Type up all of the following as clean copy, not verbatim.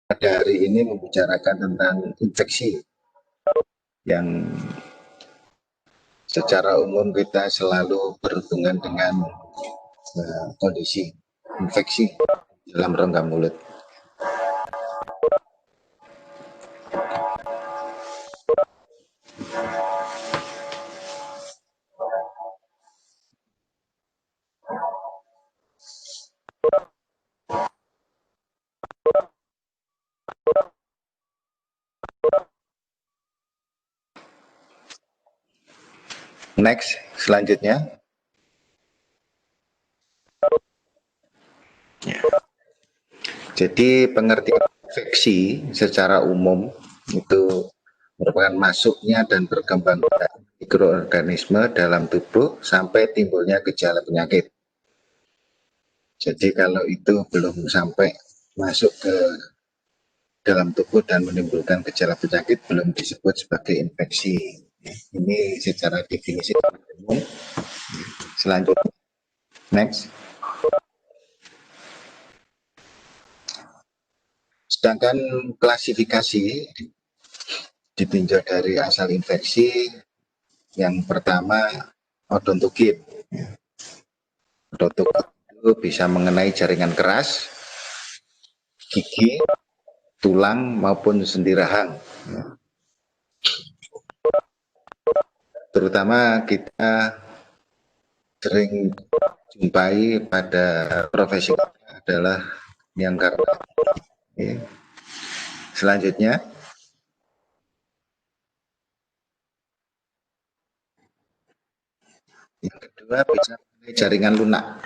Pada hari ini membicarakan tentang infeksi yang secara umum kita selalu berhubungan dengan kondisi infeksi dalam rongga mulut. Next, selanjutnya. Jadi pengertian infeksi secara umum itu merupakan masuknya dan berkembang mikroorganisme dalam tubuh sampai timbulnya gejala penyakit. Jadi kalau itu belum sampai masuk ke dalam tubuh dan menimbulkan gejala penyakit belum disebut sebagai infeksi. Ini secara definisi umum. Selanjutnya, next. Sedangkan klasifikasi ditinjau dari asal infeksi, yang pertama odontogen. Odontogen itu bisa mengenai jaringan keras, gigi, tulang maupun sendi rahang. Terutama kita sering jumpai pada profesi adalah yang karena selanjutnya yang kedua bisa jaringan lunak.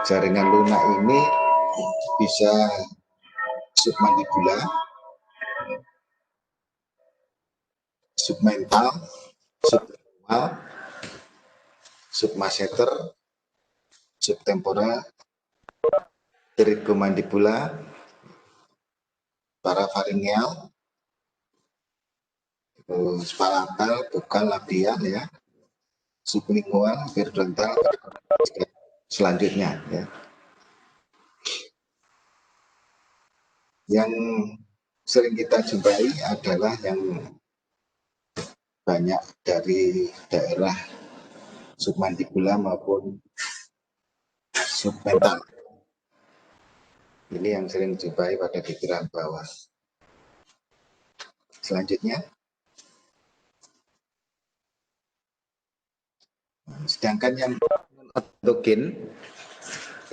Jaringan lunak ini bisa submandibular, submental, sublingual, submasseter, subtemporal, pterygomandibular, parafaringeal, palatal, bukal, labial, ya, sublingual, periodontal, selanjutnya, ya. Yang sering kita jumpai adalah yang banyak dari daerah submandibular maupun submental. Ini yang sering dijumpai pada pikiran bawah. Selanjutnya, sedangkan yang odontogen,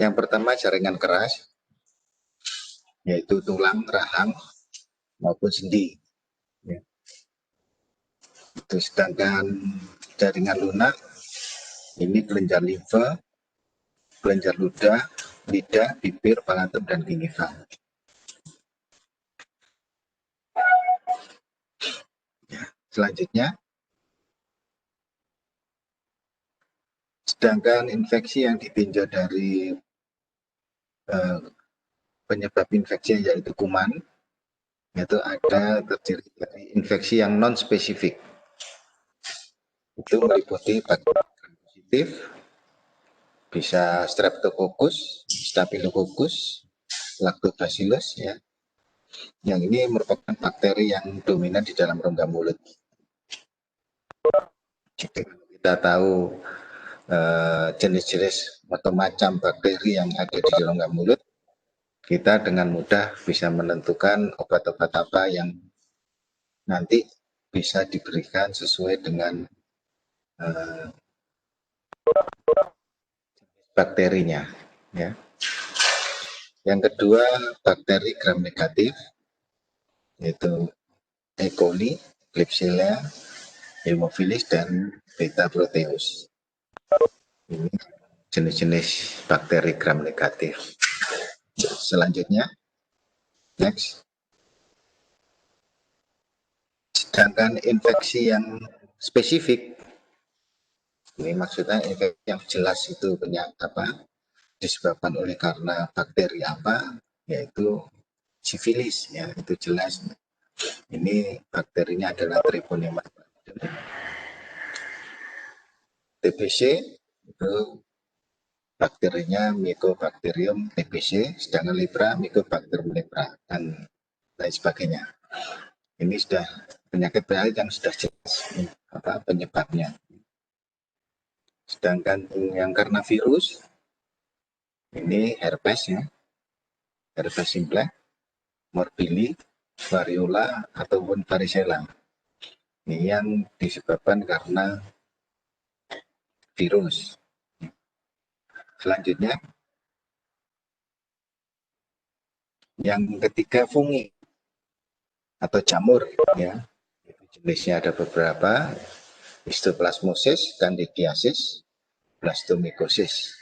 yang pertama jaringan keras, yaitu tulang, rahang, maupun sendi. Ya. Itu sedangkan jaringan lunak, ini kelenjar limfa, kelenjar ludah, lidah, bibir, palatum, dan gingiva. Ya. Selanjutnya, sedangkan infeksi yang ditinjau dari penyebab infeksi yaitu kuman, itu ada terdiri dari infeksi yang non spesifik. Itu meliputi bakteri positif, bisa streptococcus, staphylococcus, lactobacillus, ya. Yang ini merupakan bakteri yang dominan di dalam rongga mulut. Jadi kita tahu jenis-jenis atau macam bakteri yang ada di rongga mulut, kita dengan mudah bisa menentukan obat-obat apa yang nanti bisa diberikan sesuai dengan bakterinya, ya. Yang kedua, bakteri gram negatif, yaitu E. coli, Klebsiella, Haemophilus, dan Beta proteus. Ini jenis-jenis bakteri gram negatif. Selanjutnya, next. Sedangkan infeksi yang spesifik, ini maksudnya infeksi yang jelas itu penyakit apa, disebabkan oleh karena bakteri apa, yaitu sifilis, ya, itu jelas. Ini bakterinya adalah Treponema pallidum. TBC itu bakterinya Mycobacterium TBC, sedangkan lepra Mycobacterium lepra, dan lain sebagainya. Ini sudah penyakit yang sudah jelas penyebabnya. Sedangkan yang karena virus, ini herpes ya, herpes simplex, morbilli, variola, ataupun varicella. Ini yang disebabkan karena virus. Selanjutnya, yang ketiga fungi atau jamur ya. Jenisnya ada beberapa, histoplasmosis, candidiasis, blastomycosis.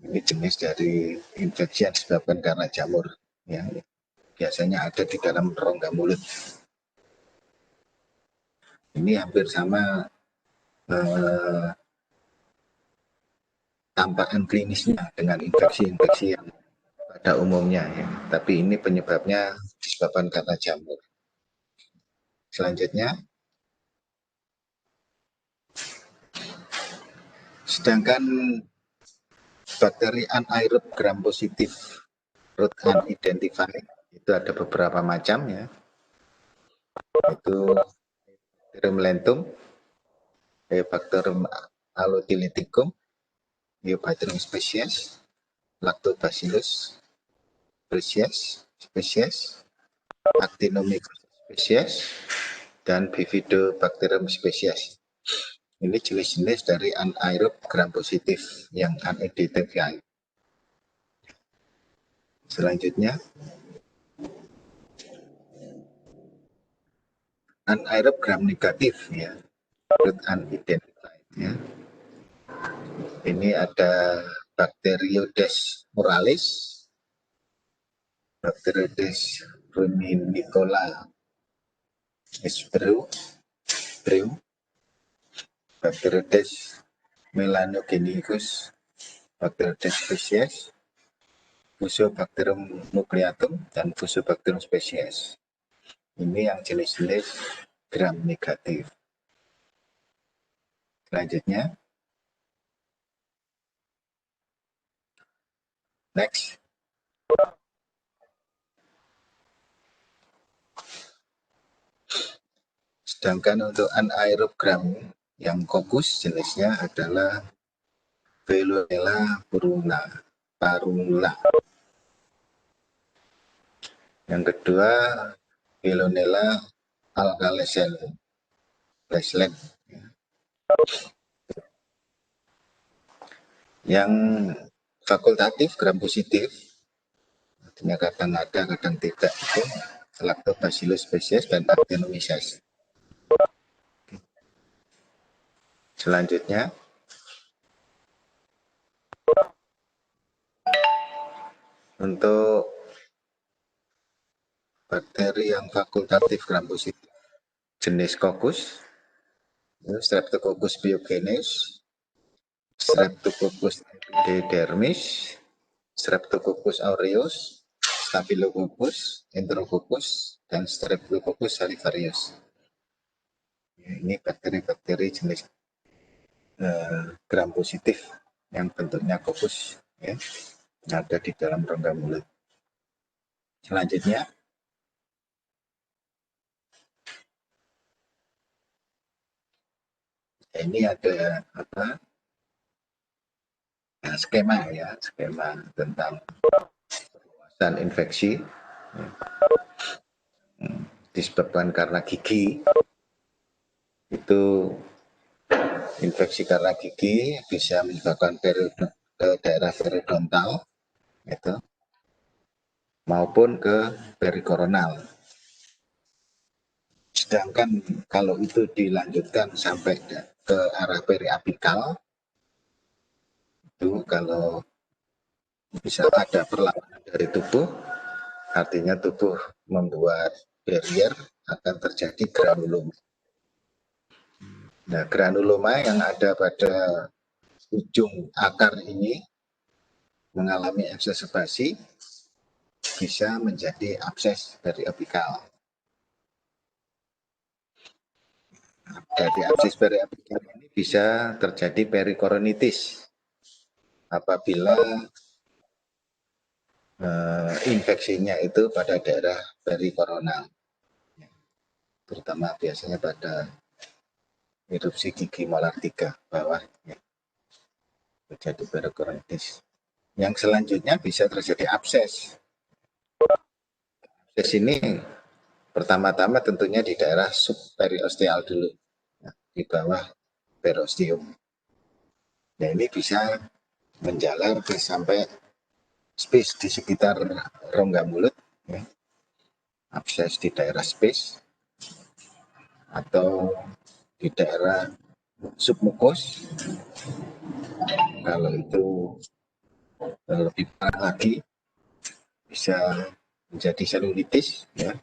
Ini jenis dari infeksi yang disebabkan karena jamur ya. Biasanya ada di dalam rongga mulut. Ini hampir sama tampakan klinisnya dengan infeksi-infeksi yang pada umumnya ya. Tapi ini penyebabnya disebabkan karena jamur. Selanjutnya, sedangkan bakteri anaerob gram positif root unidentified itu ada beberapa macam ya. Itu Bacterium lentum, Bacterium allotyliticum, Bacterium species, Lactobacillus species, Actinomyces species, dan Bifidobacterium species. Ini jenis-jenis dari anaerob gram positif yang unidentified. Selanjutnya, anaerob gram negatif ya, root unidentified ya. Ini ada Bacteroides muralis, Bacteroides ruminicola Brew, Bacteroides melanogenicus, Bacteroides species, Fusobacterium nucleatum, dan Fusobacterium species. Ini yang jenis-jenis gram negatif. Selanjutnya, next. Sedangkan untuk anaerob gram yang kokus jenisnya adalah Veillonella parula. Yang kedua, Veillonella alcalescens. Yang fakultatif gram positif, artinya kadang ada, kadang tidak, itu Lactobacillus species dan Actinomyces. Selanjutnya, untuk bakteri yang fakultatif gram positif jenis kokus, Streptococcus pyogenes, Streptococcus epidermis, Streptococcus aureus, Staphylococcus, Enterococcus, dan Streptococcus salivarius. Ini bakteri-bakteri jenis gram positif yang bentuknya kokus ya, yang ada di dalam rongga mulut. Selanjutnya, ini ada skema tentang perluasan infeksi disebabkan karena gigi. Itu infeksi karena gigi bisa menyebabkan ke daerah periodontal itu maupun ke perikoronal. Sedangkan kalau itu dilanjutkan sampai ke arah periapikal, itu kalau bisa ada perlawanan dari tubuh, artinya tubuh membuat barrier, akan terjadi granuloma. Nah, granuloma yang ada pada ujung akar ini mengalami ekserbasi bisa menjadi abses periapikal. Dari abses periapikal ini bisa terjadi perikoronitis apabila infeksinya itu pada daerah perikoronal, terutama biasanya pada erupsi gigi molar 3 bawah, ya, terjadi perikoronitis. Yang selanjutnya bisa terjadi abses. Abses ini pertama-tama tentunya di daerah subperiosteal dulu, ya, di bawah periosteum. Nah, ini bisa menjalar ke sampai space di sekitar rongga mulut, ya. Abses di daerah space atau di daerah submukus. Kalau itu lebih parah lagi bisa menjadi selulitis, ya.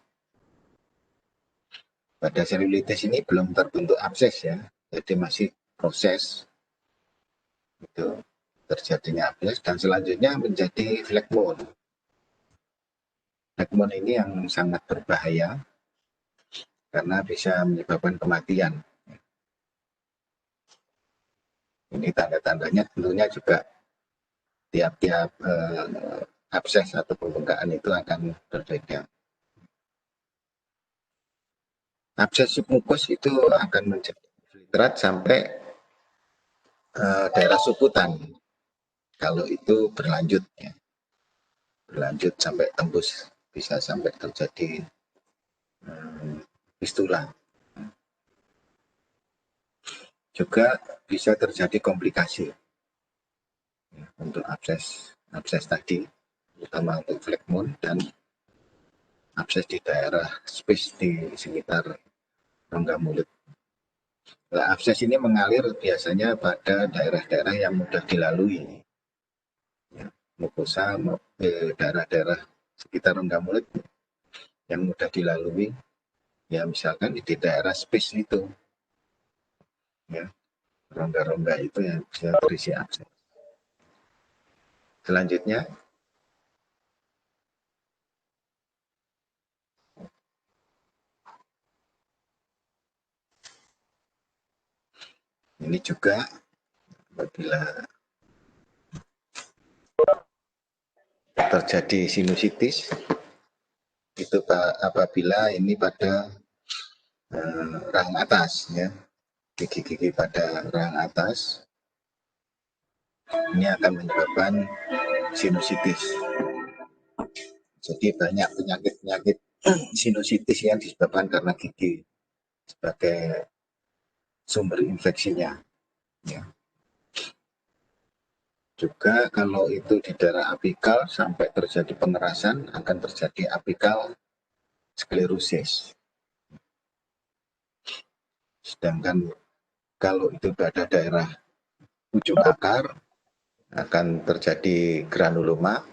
Pada selulitis ini belum terbentuk abses, ya, jadi masih proses itu terjadinya abses, dan selanjutnya menjadi flekmon. Flekmon ini yang sangat berbahaya karena bisa menyebabkan kematian. Ini tanda-tandanya tentunya juga tiap-tiap abses atau pembengkakan itu akan berbeda. Abses submukus itu akan menjadi infiltrat sampai daerah suputan. Kalau itu berlanjut, ya, berlanjut sampai tembus, bisa sampai terjadi fistula. Juga bisa terjadi komplikasi, ya, untuk abses tadi, terutama untuk flekmon dan abses di daerah space di sekitar rongga mulut. Nah, abses ini mengalir biasanya pada daerah-daerah yang mudah dilalui, ya, mukosa, daerah-daerah sekitar rongga mulut yang mudah dilalui, ya, misalkan di daerah space itu, ya, rongga-rongga itu yang bisa terisi abses. Selanjutnya, ini juga apabila terjadi sinusitis, itu apabila ini pada rahang atas, ya, gigi-gigi pada rahang atas, ini akan menyebabkan sinusitis. Jadi banyak penyakit-penyakit sinusitis yang disebabkan karena gigi sebagai sumber infeksinya, ya. Juga kalau itu di daerah apikal sampai terjadi pengerasan, akan terjadi apikal sklerosis. Sedangkan kalau itu pada daerah ujung akar, akan terjadi granuloma.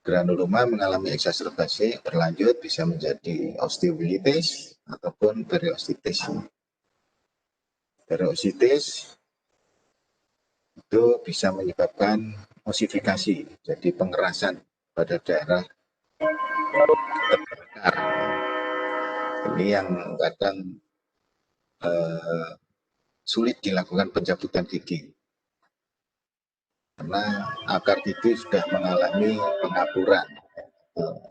Granuloma mengalami eksaserbasi berlanjut bisa menjadi osteomielitis ataupun periostitis. Periostitis itu bisa menyebabkan osifikasi, jadi pengerasan pada daerah terbakar. Ini yang kadang sulit dilakukan pencabutan gigi karena akar gigi sudah mengalami pengapuran,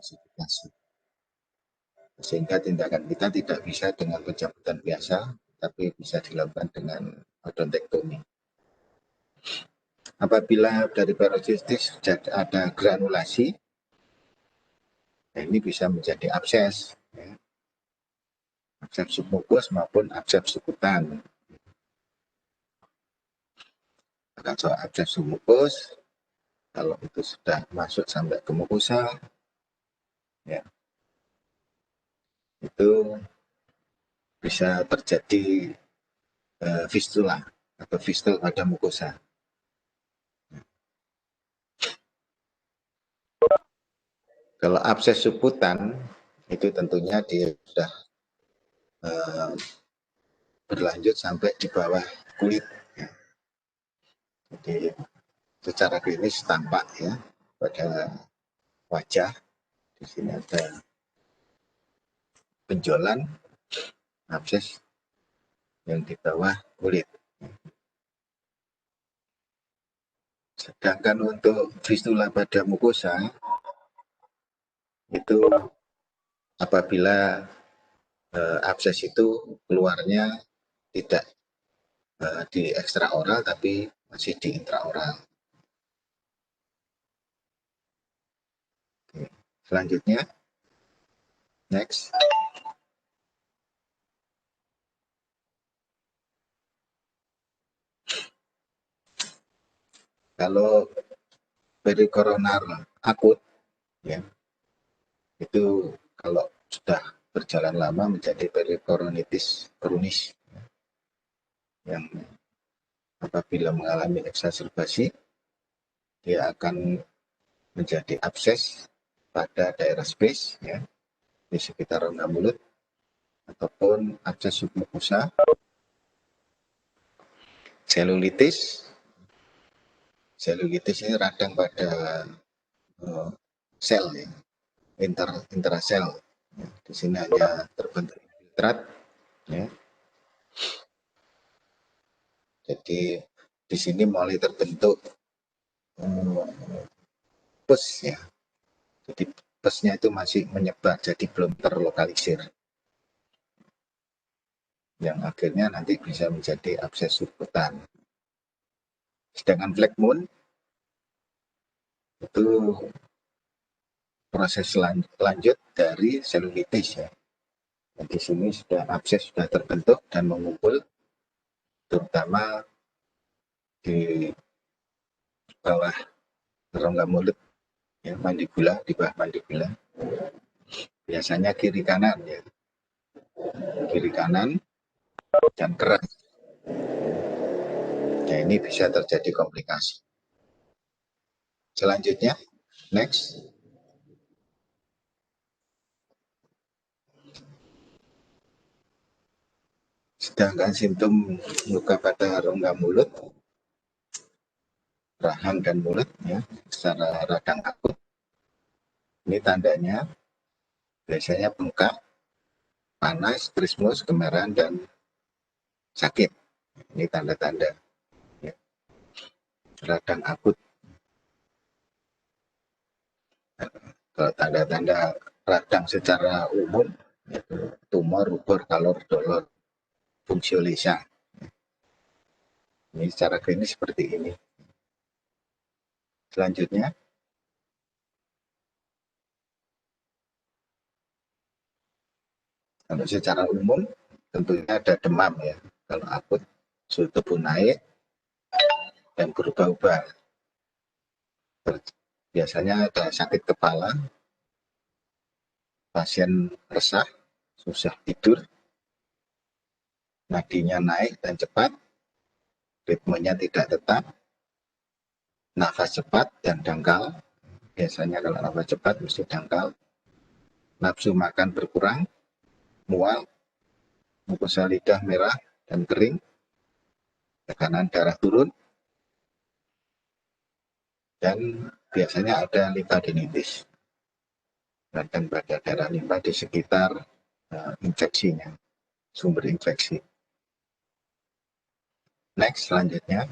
osifikasi, sehingga tindakan kita tidak bisa dengan pencabutan biasa, tapi bisa dilakukan dengan odontektomi. Apabila dari periostitis ada granulasi, ini bisa menjadi abses, ya, abses submukus maupun abses sukutan. Kalau abses submukus, kalau itu sudah masuk sampai ke mukosa, ya, itu bisa terjadi fistula atau fistul pada mukosa. Kalau abses subkutan itu tentunya dia sudah berlanjut sampai di bawah kulit, ya. Jadi secara klinis tampak, ya, pada wajah. Di sini ada benjolan abses yang di bawah kulit. Sedangkan untuk fistula pada mukosa itu apabila abses itu keluarnya tidak di ekstraoral tapi masih di intraoral. Oke. Selanjutnya, next. Kalau perikoronar akut, ya, itu kalau sudah berjalan lama menjadi perikoronitis kronis, yang apabila mengalami eksaserbasi, dia akan menjadi abses pada daerah space, ya, di sekitar rongga mulut, ataupun abses submukosa, selulitis. Selulitis ini radang pada sel, ya, intrasel. Ya, di sini hanya terbentuk infiltrat, ya. Jadi di sini mulai terbentuk pus, ya. Jadi pusnya itu masih menyebar, jadi belum terlokalisir. Yang akhirnya nanti bisa menjadi abses subkutan. Sedangkan Black Moon itu proses lanjut dari selulitis, ya. Dan di sini sudah abses sudah terbentuk dan mengumpul, terutama di bawah rongga mulut, ya, mandibula, di bawah mandibula. Biasanya kiri kanan, ya, kiri kanan dan keras. Nah, ini bisa terjadi komplikasi. Selanjutnya, next. Sedangkan simptom luka pada rongga mulut, rahang dan mulut, ya, secara radang akut, ini tandanya biasanya bengkak, panas, trismus, kemerahan, dan sakit. Ini tanda-tanda, ya, radang akut. Kalau tanda-tanda radang secara umum, yaitu tumor, rubor, kalor, dolor, fungsiolesa. Ini secara klinis seperti ini. Selanjutnya, kalau secara umum tentunya ada demam, ya. Kalau akut, suhu tubuh naik dan berubah-ubah. Biasanya ada sakit kepala, pasien resah, susah tidur, nadinya naik dan cepat, ritmenya tidak tetap, nafas cepat dan dangkal. Biasanya kalau nafas cepat mesti dangkal. Nafsu makan berkurang, mual, mukosa lidah merah dan kering, tekanan darah turun, dan biasanya ada limfadenitis, radang pada daerah limfa di sekitar infeksinya, sumber infeksi. Next, selanjutnya.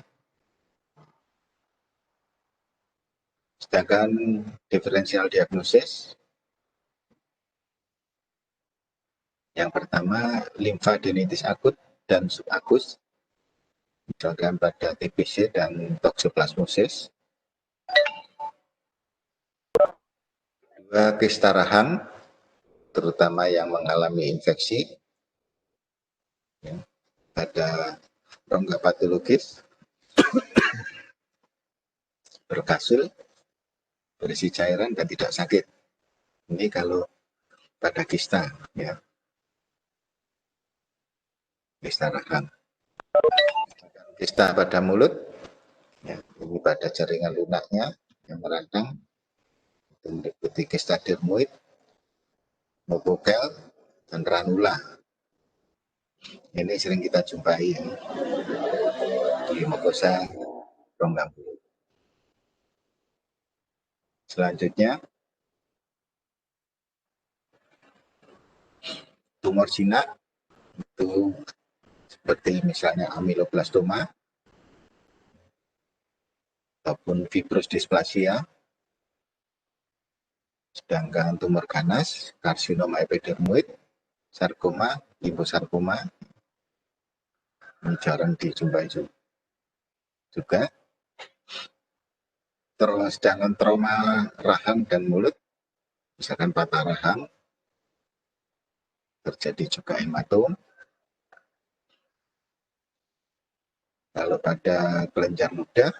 Sedangkan diferensial diagnosis, yang pertama limfadenitis akut dan subakus, misalkan pada TBC dan toxoplasmosis. Dua, kista rahang, terutama yang mengalami infeksi, ya, pada rongga patologis, berkasul, berisi cairan dan tidak sakit. Ini kalau pada kista, ya, kista rahang. Kista pada mulut, ya, ini pada jaringan lunaknya yang meradang, itu meliputi kista dermoid, mukokel, dan ranula. Ini sering kita jumpai, ya, di mukosa rongga mulut. Selanjutnya, tumor jinak, itu seperti misalnya amiloblastoma ataupun fibrosdisplasia. Sedangkan tumor ganas, karsinoma epidermoid, sarkoma, limfosarkoma jarang dijumpai juga. Terus sedangkan trauma rahang dan mulut, misalkan patah rahang, terjadi juga hematom. Kalau pada kelenjar ludah,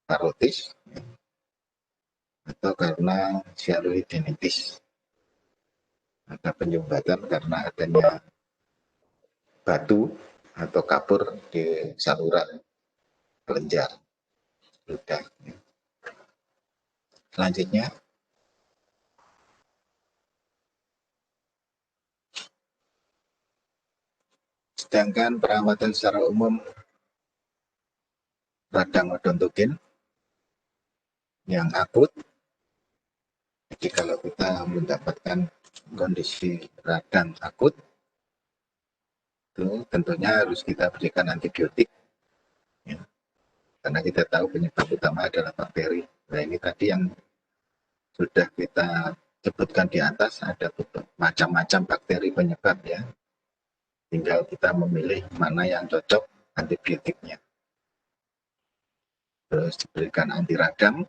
karotis, atau karena sialuidinitis, ada penyumbatan karena adanya batu atau kapur di saluran kelenjar ludah. Selanjutnya, sedangkan perawatan secara umum radang odontogen yang akut. Jadi kalau kita mendapatkan kondisi radang akut, itu tentunya harus kita berikan antibiotik, ya. Karena kita tahu penyebab utama adalah bakteri. Nah, ini tadi yang sudah kita sebutkan di atas, ada macam-macam bakteri penyebab, ya. Tinggal kita memilih mana yang cocok antibiotiknya. Terus diberikan anti radang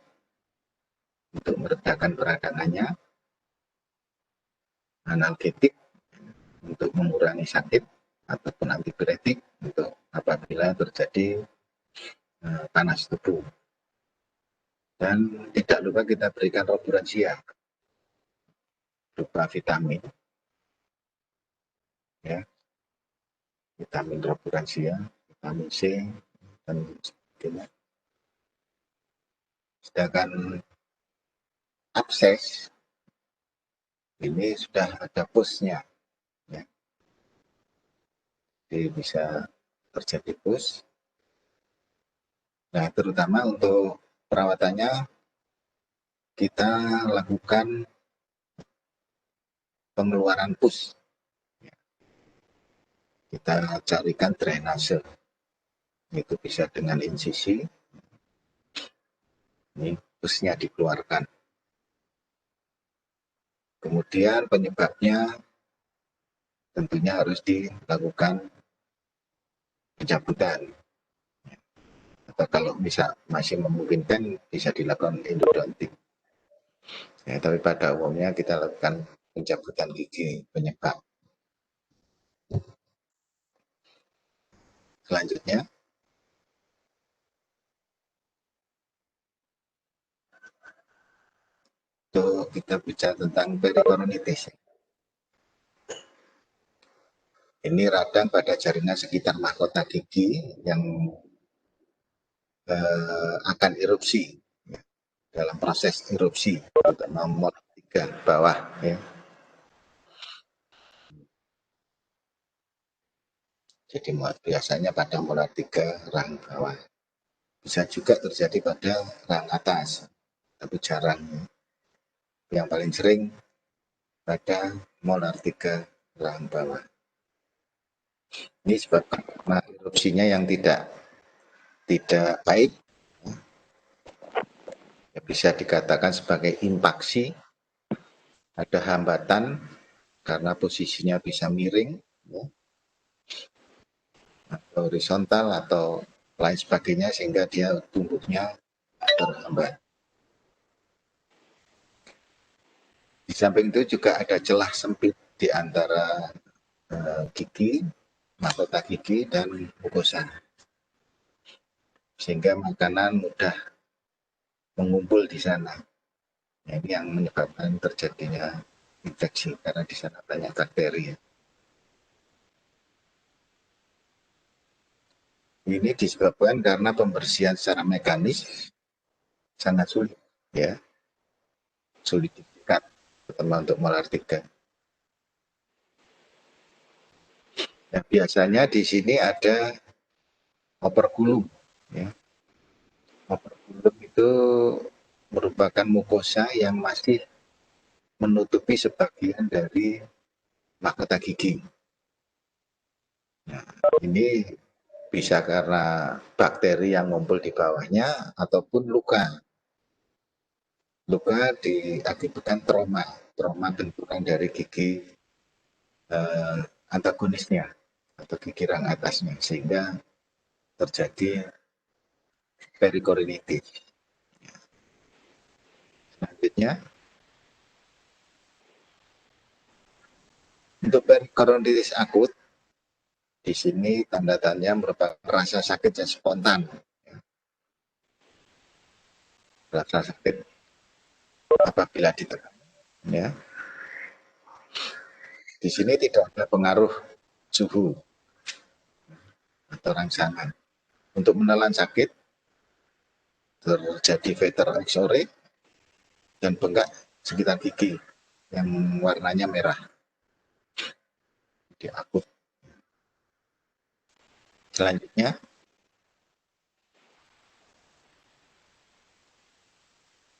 untuk meredakan peradangannya, analgetik untuk mengurangi sakit, ataupun antipiretik untuk apabila terjadi panas tubuh. Dan tidak lupa kita berikan roburansia berupa vitamin, ya, vitamin roburansia, vitamin C, dan sebagainya. Sedangkan abses ini sudah ada pusnya, ya. Jadi bisa terjadi pus. Nah, terutama untuk perawatannya kita lakukan pengeluaran pus. Kita carikan drainase. Itu bisa dengan insisi. Ini pusnya dikeluarkan. Kemudian penyebabnya tentunya harus dilakukan pencabutan. Atau kalau masih memungkinkan bisa dilakukan endodontik. Ya, tapi pada umumnya kita lakukan pencabutan gigi penyebab. Selanjutnya, itu kita bicara tentang perikoronitis. Ini radang pada jaringan sekitar mahkota gigi yang akan erupsi, ya, dalam proses erupsi untuk nomor 3 bawah, ya. Jadi biasanya pada molar 3 rang bawah. Bisa juga terjadi pada rang atas, tapi jarang. Yang paling sering pada molar 3 rang bawah. Ini sebabkan erupsinya yang tidak baik, ya, bisa dikatakan sebagai impaksi, ada hambatan karena posisinya bisa miring, ya, atau horizontal atau lain sebagainya, sehingga dia tumbuhnya terhambat. Di samping itu juga ada celah sempit di antara gigi, mahkota gigi, dan mukosa, sehingga makanan mudah mengumpul di sana. Ini yang menyebabkan terjadinya infeksi karena di sana banyak bakteri. Ini disebabkan karena pembersihan secara mekanis sangat sulit, ya, sulit diikat, terutama untuk molar 3. Nah, biasanya di sini ada operculum, ya. Operculum itu merupakan mukosa yang masih menutupi sebagian dari mahkota gigi. Nah, ini bisa karena bakteri yang ngumpul di bawahnya ataupun luka. Luka diakibatkan trauma benturan dari gigi antagonisnya atau gigi rang atasnya sehingga terjadi perikoronitis. Selanjutnya, untuk perikoronitis akut, di sini tanda-tandanya merupakan rasa sakit yang spontan. Rasa sakit apabila ditekan. Ya. Di sini tidak ada pengaruh suhu atau rangsangan. Untuk menelan sakit, terjadi veter X-ray dan bengkak sekitar gigi yang warnanya merah. Di akut. Selanjutnya,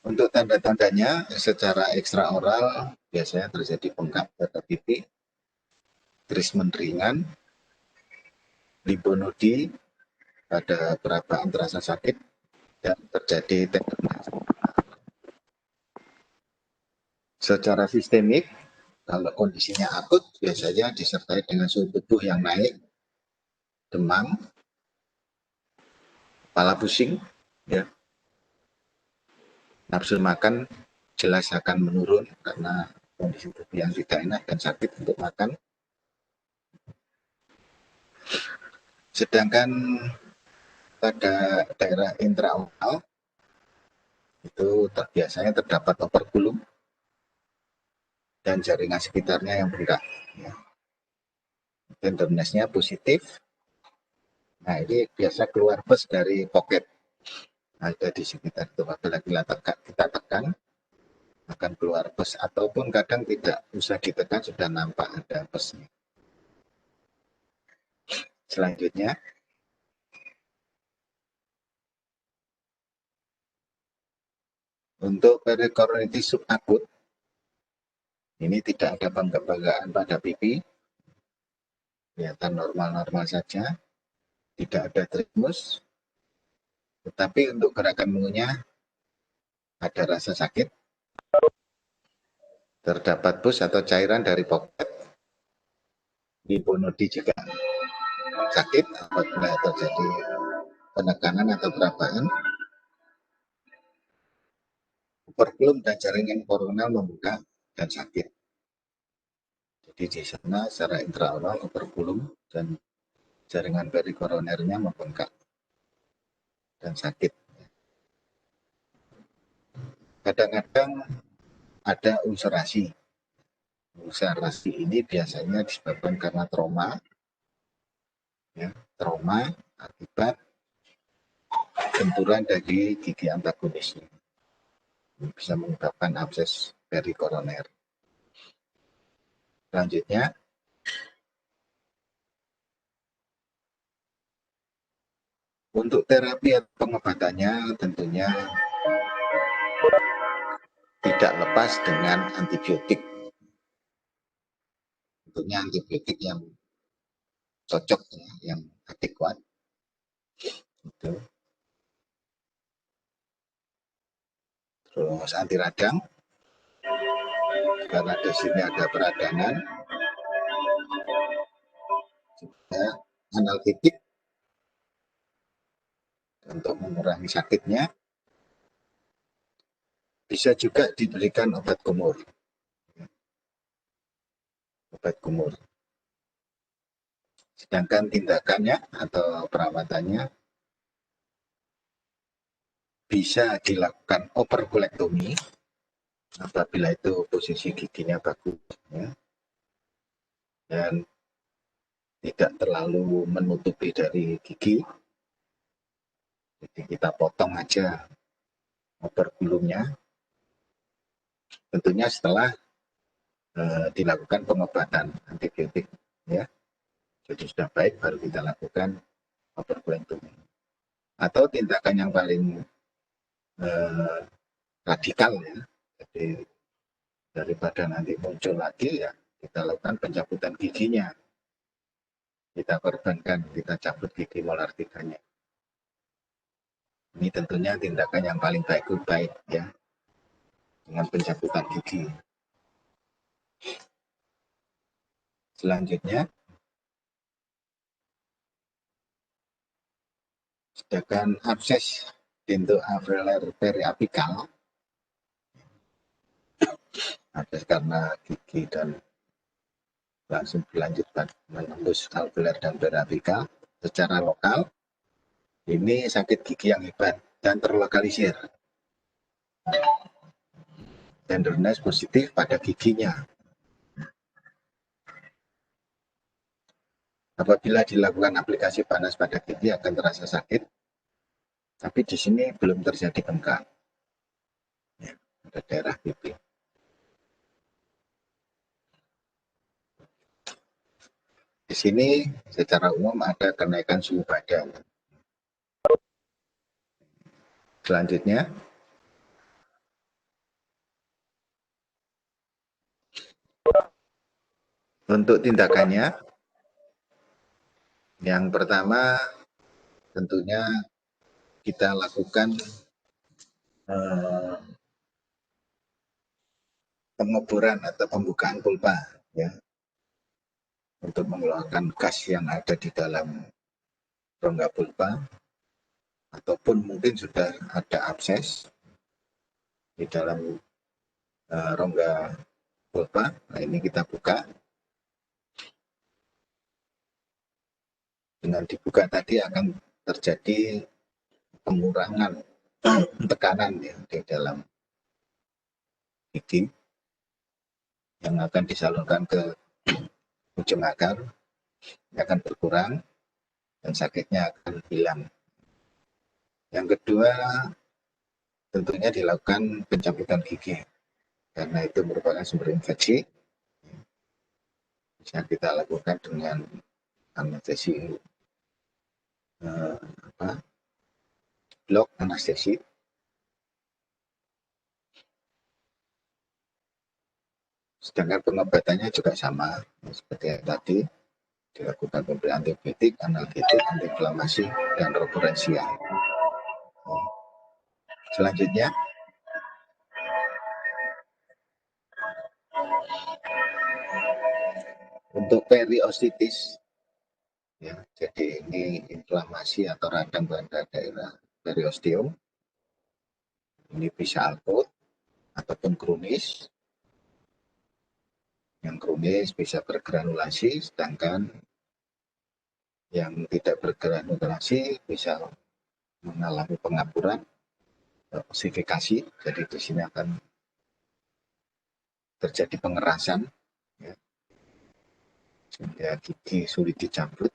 untuk tanda-tandanya secara ekstraoral biasanya terjadi bengkak pada pipi, trismen ringan, limfonodi pada perabaan terasa sakit, dan terjadi tenderness. Secara sistemik, kalau kondisinya akut biasanya disertai dengan suhu tubuh yang naik, demam, kepala pusing, ya, nafsu makan jelas akan menurun karena kondisi tubuh yang tidak enak dan sakit untuk makan. Sedangkan pada daerah intraoral itu biasanya terdapat operkulum dan jaringan sekitarnya yang bengkak. Ya. Tenderness-nya positif. Nah, ini biasa keluar pus dari pocket. Ada di sekitar itu. Apabila kita tekan, akan keluar pus. Ataupun kadang tidak usah ditekan, sudah nampak ada pusnya. Selanjutnya, untuk perikoronitis subakut, ini tidak ada bengkak-bengkakan pada pipi, kelihatan normal-normal saja, tidak ada trismus, tetapi untuk gerakan mengunyah ada rasa sakit, terdapat pus atau cairan dari pocket, limfonodi juga sakit apabila terjadi penekanan atau perabaan, operkulum dan jaringan koronal membuka dan sakit. Jadi di sana secara intraoral operkulum dan jaringan perikoronernya membengkak dan sakit. Kadang-kadang ada ulcerasi. Ulcerasi ini biasanya disebabkan karena trauma, ya, trauma akibat benturan dari gigi antagonisnya. Ini bisa menyebabkan abses perikoroner. Selanjutnya, untuk terapi atau pengobatannya tentunya tidak lepas dengan antibiotik. Tentunya antibiotik yang cocok, yang adekuat. Itu. Terus anti radang, karena di sini ada peradangan. Juga analgetik untuk mengurangi sakitnya. Bisa juga diberikan obat kumur. Obat kumur. Sedangkan tindakannya atau perawatannya bisa dilakukan operkulektomi apabila itu posisi giginya bagus, ya, dan tidak terlalu menutupi dari gigi. Jadi kita potong aja operkulumnya. Tentunya setelah dilakukan pengobatan antibiotik, ya. Jadi sudah baik baru kita lakukan operkulektomi. Atau tindakan yang paling radikal, ya. Jadi daripada nanti muncul lagi, ya kita lakukan pencabutan giginya. kita korbankan, kita cabut gigi molar 3-nya. Ini tentunya tindakan yang paling baik ya, dengan pencabutan gigi. Selanjutnya, sedangkan abses pintu alveolar periapikal, abses karena gigi dan langsung berlanjut menembus alveolar dan periapikal secara lokal, ini sakit gigi yang hebat dan terlokalisir. Tenderness positif pada giginya. Apabila dilakukan aplikasi panas pada gigi akan terasa sakit, tapi di sini belum terjadi bengkak ya, pada daerah pipi. Di sini secara umum ada kenaikan suhu badan. Selanjutnya, untuk tindakannya, yang pertama tentunya kita lakukan pengoboran atau pembukaan pulpa ya, untuk mengeluarkan gas yang ada di dalam rongga pulpa, ataupun mungkin sudah ada abses di dalam rongga pulpa. Nah, ini kita buka. Dengan dibuka tadi akan terjadi pengurangan tekanan ya di dalam gigi yang akan disalurkan ke ujung akar, akan berkurang dan sakitnya akan hilang. Yang kedua, tentunya dilakukan pencabutan gigi karena itu merupakan sumber infeksi. Bisa kita lakukan dengan anestesi blok anestesi. Sedangkan pengobatannya juga sama seperti yang tadi, dilakukan pemberian antibiotik, analgetik, antiinflamasi, dan roborensia. Selanjutnya, untuk periostitis, ya, jadi ini inflamasi atau radang pada daerah periosteum. Ini bisa akut ataupun kronis. Yang kronis bisa bergranulasi, sedangkan yang tidak bergranulasi bisa mengalami pengapuran, osifikasi. Jadi di sini akan terjadi pengerasan, ya, sehingga gigi sulit dicabut.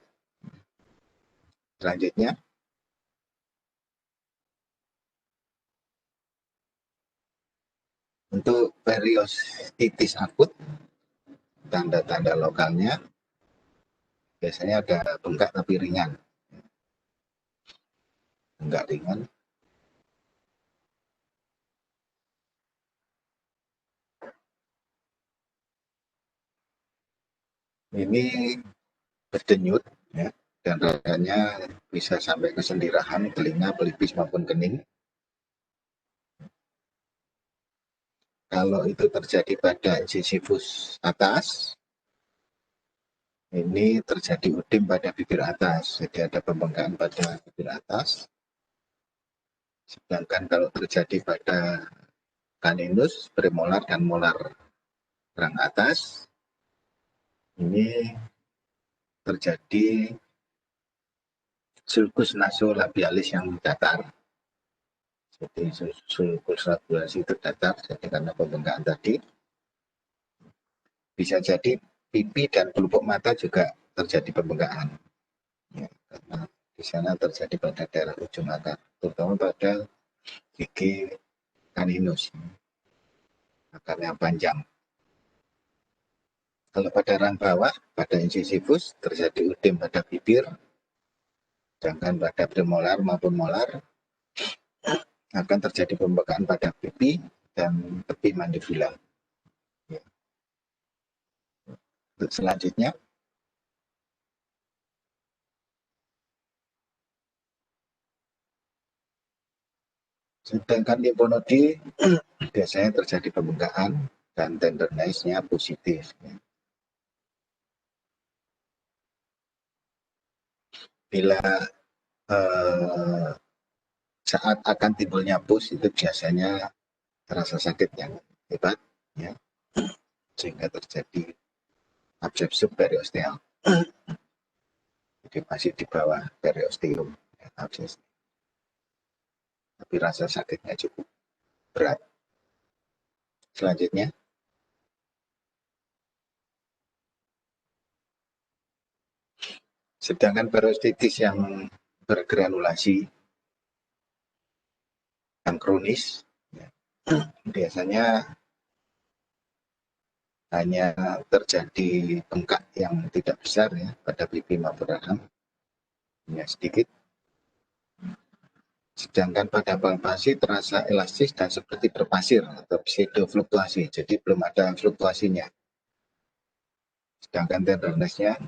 Selanjutnya, untuk periostitis akut, tanda-tanda lokalnya biasanya ada bengkak tapi ringan. Bengkak ringan. Ini berdenyut, ya, dan radanya bisa sampai ke sendirahan, telinga, pelipis maupun kening. Kalau itu terjadi pada incisivus atas, ini terjadi udim pada bibir atas, jadi ada pembengkakan pada bibir atas. Sedangkan kalau terjadi pada caninus, premolar, dan molar rang atas, ini terjadi sulcus nasolabialis yang datar. Jadi sulcus nasolabialis itu datar, jadi karena pembengkakan tadi. Bisa jadi pipi dan pelupuk mata juga terjadi pembengkakan. Ya, karena di sana terjadi pada daerah ujung akar, terutama pada gigi caninus, akarnya panjang. Kalau pada rang bawah, pada incisivus, terjadi udim pada bibir, sedangkan pada premolar maupun molar akan terjadi pembengkakan pada pipi dan tepi mandibula. Ya. Selanjutnya, Sedangkan limfonodi biasanya terjadi pembengkakan dan tenderness-nya positif. Bila saat akan timbulnya pus itu biasanya rasa sakit yang hebat, ya, sehingga terjadi abses subperiosteal. Jadi masih di bawah periosteum, ya, abses. Tapi rasa sakitnya cukup berat. Selanjutnya, sedangkan periostitis yang bergranulasi, yang kronis, ya, biasanya hanya terjadi bengkak yang tidak besar, ya, pada pipi maupun rahang, hanya sedikit. Sedangkan pada palpasi terasa elastis dan seperti berpasir atau pseudofluktuasi, jadi belum ada fluktuasinya. Sedangkan tenderness-nya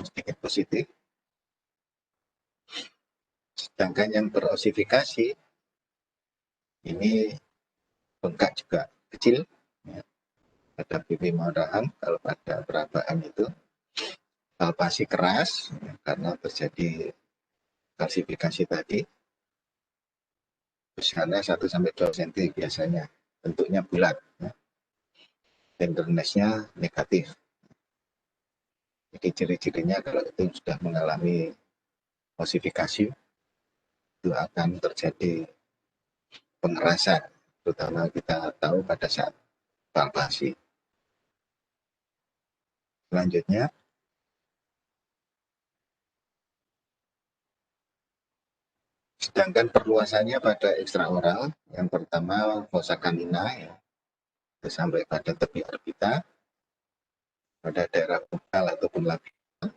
sedikit positif. Sedangkan yang berosifikasi ini bengkak juga kecil, ya, pada pipi maupun rahang. Kalau pada perabaan itu palpasi keras, ya, karena terjadi kalsifikasi tadi, besarnya 1-2 cm biasanya, bentuknya bulat, ya. Tenderness-nya negatif. Jadi ciri-cirinya kalau itu sudah mengalami osifikasi, itu akan terjadi pengerasan, terutama kita tahu pada saat palpasi. Selanjutnya, sedangkan perluasannya pada ekstraoral, yang pertama fossa canina, ya, sampai pada tepi orbita, pada daerah bukal ataupun labial.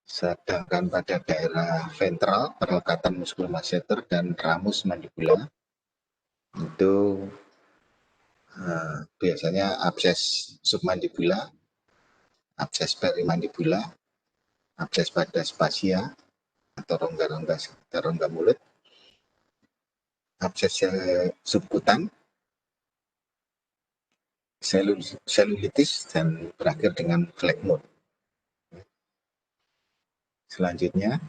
Sedangkan pada daerah ventral, perlekatan muskulus masseter dan ramus mandibula, itu biasanya abses submandibula, abses perimandibula, abses pada spasia atau rongga-rongga sekitar rongga mulut, abses subkutan, selulitis, dan berakhir dengan phlegmon. Selanjutnya,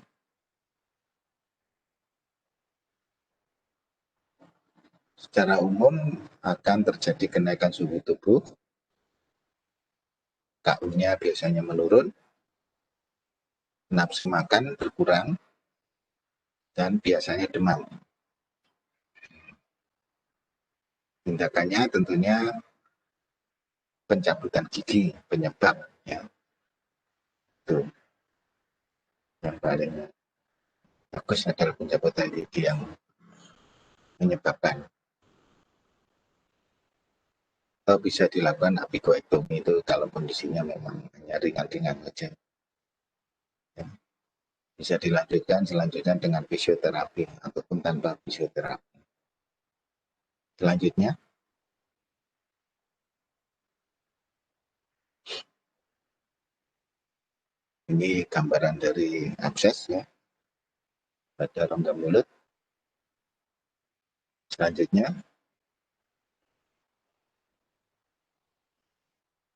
secara umum akan terjadi kenaikan suhu tubuh, KU-nya biasanya menurun, nafsu makan berkurang, dan biasanya demam. Tindakannya tentunya pencabutan gigi penyebab, ya. Itu yang paling bagus adalah pencabutan gigi yang menyebabkan. Atau bisa dilakukan apigoektomi itu kalau kondisinya memang hanya ringan-ringan saja. Ya. Bisa dilanjutkan selanjutnya dengan fisioterapi ataupun tanpa fisioterapi. Selanjutnya, ini gambaran dari abses, ya, pada rongga mulut. Selanjutnya,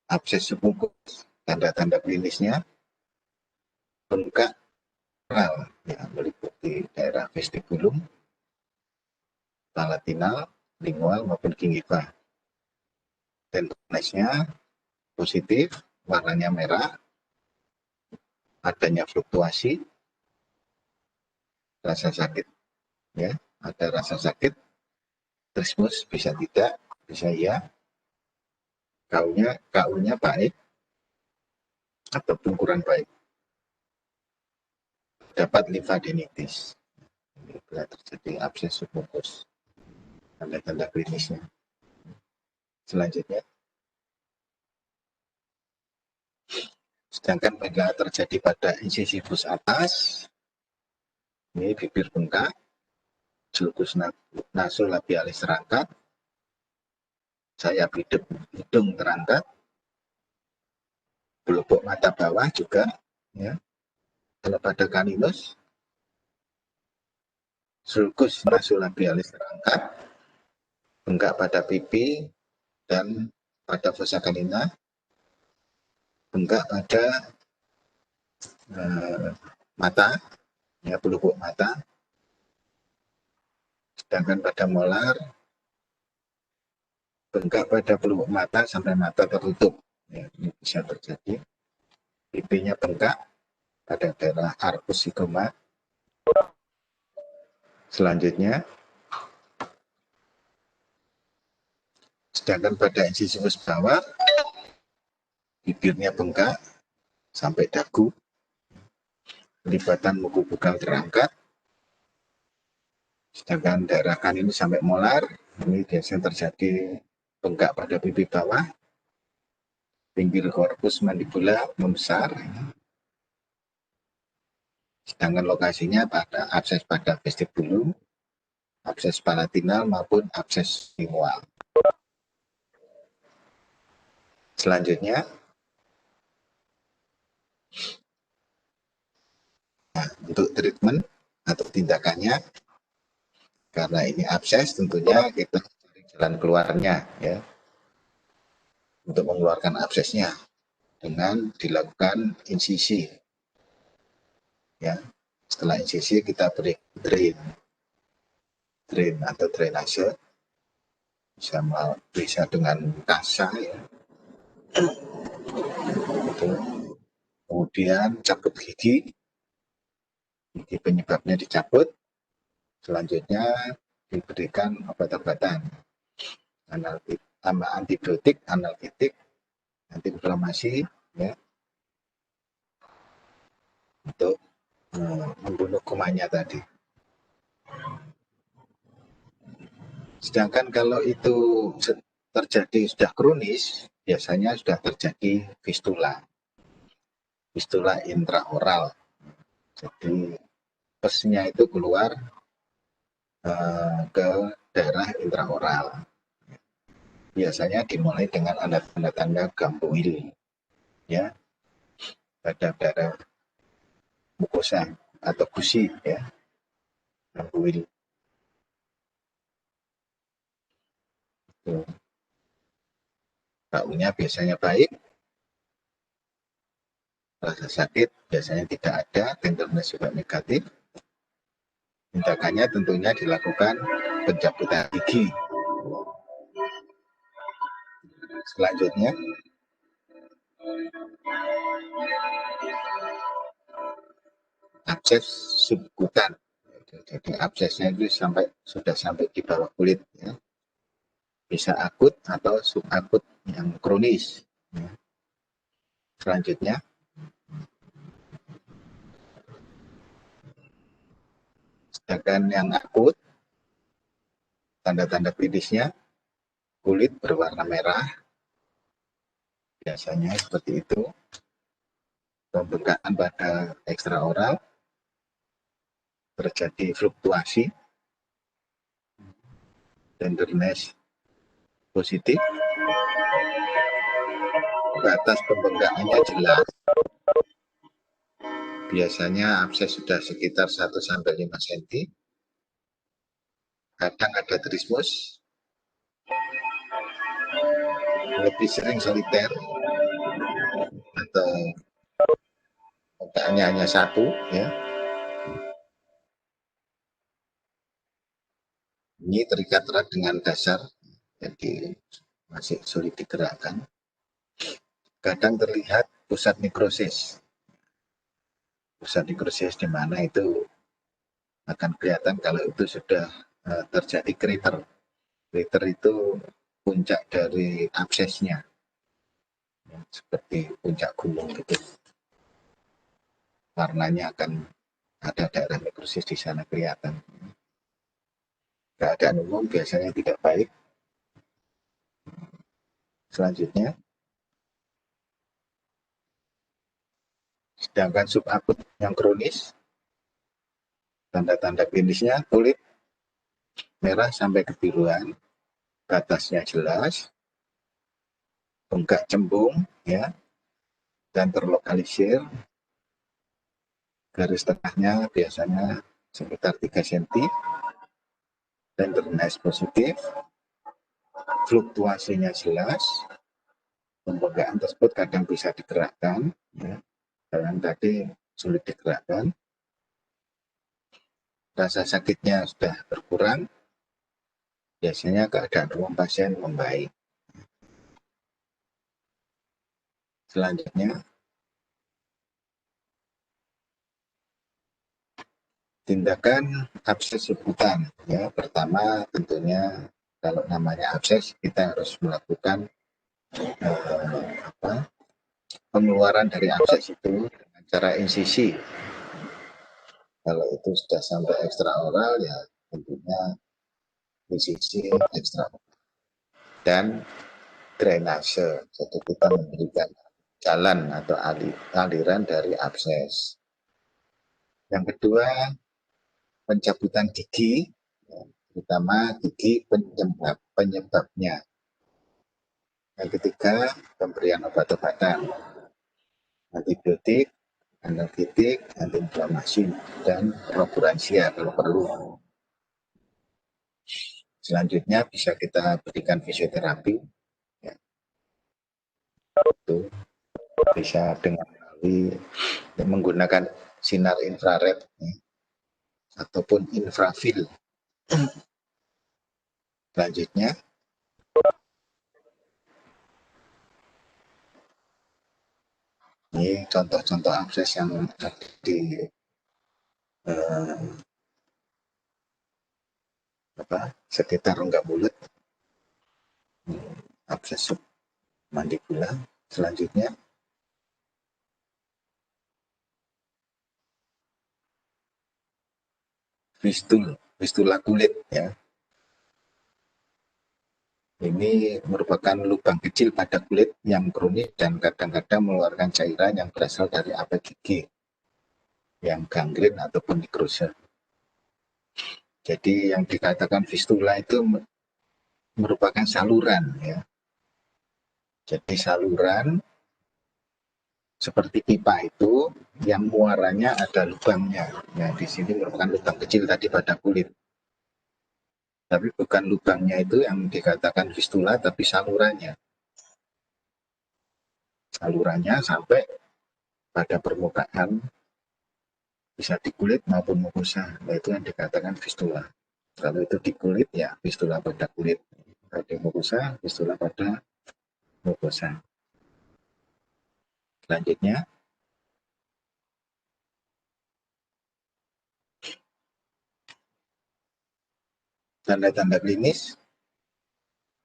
abses submukus, tanda-tanda klinisnya bengkak oral, ya, meliputi daerah vestibulum, palatinal, lingual maupun gingiva. Tenderness-nya positif, warnanya merah, adanya fluktuasi, rasa sakit, ya, ada rasa sakit, trismus bisa tidak, bisa iya, KU-nya baik ataupun kurang baik. Dapat limfadenitis, bila terjadi abses submukus, tanda-tanda klinisnya. Selanjutnya, sedangkan bila terjadi pada incisivus atas, ini bibir bengkak, sulcus nasolabialis terangkat, sayap hidung terangkat, pelupuk mata bawah juga, ya. Kalau pada caninus, sulcus nasolabialis terangkat, bengkak pada pipi dan pada fossa canina, bengkak pada mata, ya, pelupuk mata, sedangkan pada molar bengkak pada pelupuk mata sampai mata tertutup, ya, ini bisa terjadi. Pipinya bengkak pada daerah arcus zygoma. Selanjutnya, sedangkan pada incisivus bawah bibirnya bengkak sampai dagu, pelibatan muku bugal terangkat, sedangkan daerah kan ini sampai molar, ini biasanya terjadi bengkak pada pipi bawah, pinggir korpus mandibula membesar, sedangkan lokasinya pada abses pada vestibulum, abses palatinal maupun abses lingual. Selanjutnya, nah, untuk treatment atau tindakannya, karena ini abses tentunya kita cari jalan keluarnya, ya, untuk mengeluarkan absesnya dengan dilakukan insisi, ya. Setelah insisi kita beri drain atau drainase, bisa dengan kasa, ya. Kemudian cabut gigi penyebabnya dicabut, selanjutnya diberikan obat-obatan antibiotik, analgetik, antiinflamasi, ya, untuk membunuh kumannya tadi. Sedangkan kalau itu terjadi sudah kronis, biasanya sudah terjadi fistula intraoral. Jadi pesnya itu keluar ke daerah intraoral. Biasanya dimulai dengan tanda-tanda gambuil, ya, pada daerah mukosa atau gusi, ya, gambuil. Baunya biasanya baik, rasa sakit biasanya tidak ada, tenderness juga negatif. Tindakannya tentunya dilakukan pencabutan gigi. Selanjutnya, abses subkutan. Jadi absesnya itu sudah sampai di bawah kulit, ya. Bisa akut atau subakut yang kronis, ya. Selanjutnya, sedangkan yang akut, tanda-tanda klinisnya kulit berwarna merah, biasanya seperti itu, pembengkakan pada ekstraoral, terjadi fluktuasi, tenderness positif, batas pembengkakannya jelas, biasanya abses sudah sekitar 1-5 cm, kadang ada trismus, lebih sering soliter atau pembengkakannya hanya satu, ya. Ini terikat erat dengan dasar, jadi masih sulit digerakkan. Kadang terlihat pusat nekrosis. Pusat nekrosis di mana itu akan kelihatan kalau itu sudah terjadi crater. Crater itu puncak dari absesnya, ya, seperti puncak gunung gitu. Warnanya akan ada daerah nekrosis di sana kelihatan. Keadaan umum biasanya tidak baik. Selanjutnya, sedangkan subakut yang kronis, tanda-tanda klinisnya kulit merah sampai kebiruan, batasnya jelas, bengkak cembung, ya, dan terlokalisir, garis tengahnya biasanya sekitar 3 cm, tenderness positif, fluktuasinya jelas, pembengkakan tersebut kadang bisa digerakkan, ya. Kadang tadi sulit digerakkan, rasa sakitnya sudah berkurang, biasanya keadaan ruang pasien membaik. Selanjutnya, tindakan abses sebutan. Ya, pertama tentunya kalau namanya abses kita harus melakukan pengeluaran dari abses itu dengan cara insisi. Kalau itu sudah sampai ekstraoral ya tentunya insisi ekstraoral dan drainase. Jadi kita memberikan jalan atau aliran dari abses. Yang kedua, pencabutan gigi, terutama gigi penyebabnya. Yang ketiga, pemberian obat-obatan, antibiotik, analgetik, antiinflamasi, dan prokuransia kalau perlu. Selanjutnya bisa kita berikan fisioterapi, ya. Itu bisa dengan menggunakan sinar infrared, ya, ataupun infrafil. Selanjutnya, ini contoh-contoh abses yang ada di sekitar rongga mulut, abses mandibula. Selanjutnya, fistula kulit, ya. Ini merupakan lubang kecil pada kulit yang kronis dan kadang-kadang mengeluarkan cairan yang berasal dari apel gigi yang gangren ataupun nekrose. Jadi yang dikatakan fistula itu merupakan saluran, ya. Jadi saluran seperti pipa itu yang muaranya ada lubangnya. Ya, di sini merupakan lubang kecil tadi pada kulit. Tapi bukan lubangnya itu yang dikatakan fistula, tapi salurannya. Salurannya sampai pada permukaan, bisa di kulit maupun mukosa. Nah, itu yang dikatakan fistula. Kalau itu di kulit, ya fistula pada kulit. Kalau di mukosa, fistula pada mukosa. Selanjutnya, tanda-tanda klinis.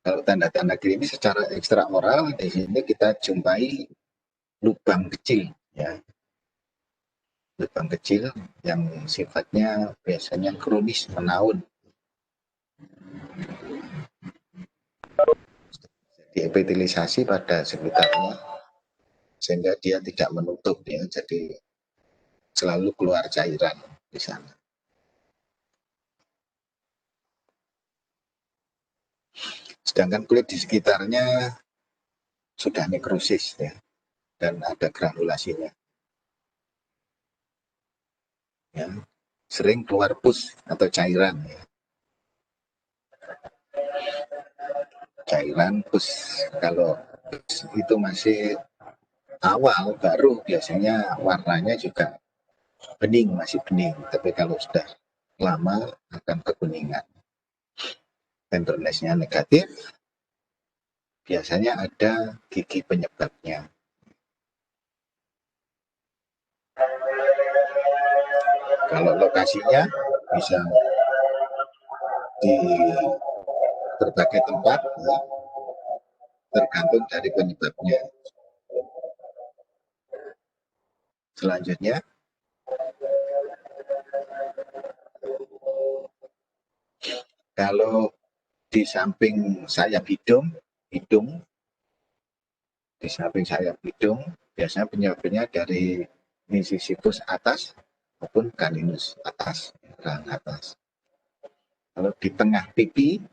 Kalau tanda-tanda klinis secara ekstraoral, di sini kita jumpai lubang kecil, ya. Lubang kecil yang sifatnya biasanya kronis menaun. Jadi epitelisasi pada sekitarnya sehingga dia tidak menutup, ya. Jadi selalu keluar cairan di sana. Sedangkan kulit di sekitarnya sudah nekrosis, ya, dan ada granulasinya. Ya. Sering keluar pus atau cairan, ya. Cairan pus, kalau pus itu masih awal baru biasanya warnanya juga bening, masih bening. Tapi kalau sudah lama akan kekuningan. Tenderness-nya negatif, biasanya ada gigi penyebabnya. Kalau lokasinya bisa di berbagai tempat, ya, tergantung dari penyebabnya. Selanjutnya, kalau di samping sayap hidung, di samping sayap hidung, biasanya penyebabnya dari incisivus atas maupun caninus atas, rahang atas. Kalau di tengah pipi,